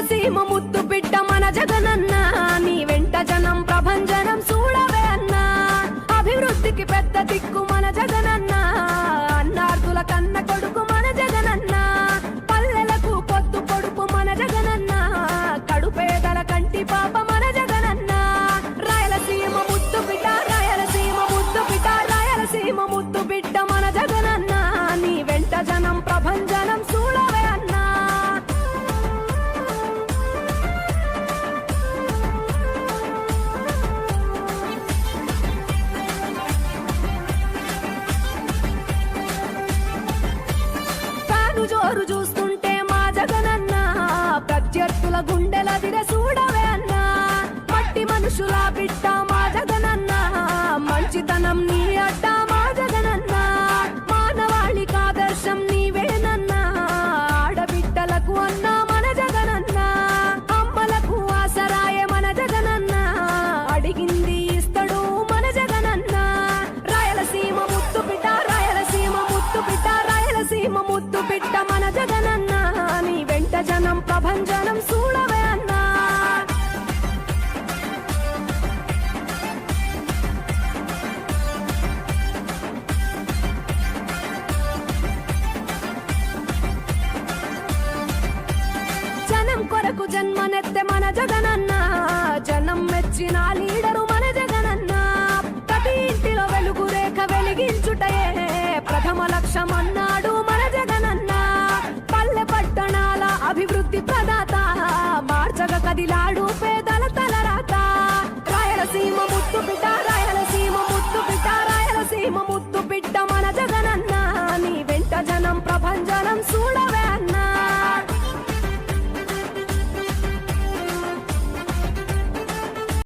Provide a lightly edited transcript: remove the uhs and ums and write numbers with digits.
రాయలసీమ ముద్దు బిడ్డ మన జగనన్న నీ వెంట జనం ప్రభంజనం చూడవే అన్నా అభివృద్ధికి పెద్ద దిక్కు మన జగనన్న అన్నార్థుల కన్న కొడుకు మన జగనన్న పల్లెలకు పొద్దు పొడుపు మన జగనన్న కడుపేదల కంటి పాప మన జగనన్న రాయలసీమ ముద్దు బిడ్డ రాయలసీమ ముద్దు బిడ్డ రాయలసీమ ముద్దు బిడ్డ మన జగనన్న నీ వెంట జనం ప్రభంజనం చూడవే అన్నా జోరు చూస్తుంటే మా జగనన్న ప్రత్యర్థుల గుండెల దిర చూడవే అన్నా మట్టి మనుషుల బిడ్డ మా జగనన్న మంచితనం నీ అడ్డ మా జగనన్న మానవాళికి ఆదర్శం నీవేనన్నా ఆడబిడ్డలకు అన్నా మన జగనన్న అమ్మలకు ఆసరాయ మన జగనన్న అడిగింది ఇస్తడు మన జగనన్న రాయలసీమ ముద్దు బిడ్డ రాయలసీమ ముద్దు బిడ్డ రాయలసీమ ముద్దు బిడ్డ మన జగనన్న నీ వెంట జనం ప్రభంజనం చూడవే అన్నా జనం కొరకు జన్మనెత్తె మన జగనన్న జనం మెచ్చిన లీడరు మన జగనన్న ప్రతి ఇంటిలో వెలుగు రేఖ వెలిగించుటయే ప్రథమ లక్ష్యం అన్నాడు మన జగనన్న పల్లె పట్టణాల అభివృద్ధి ప్రదాత మార్చగ కదిలాడు పేద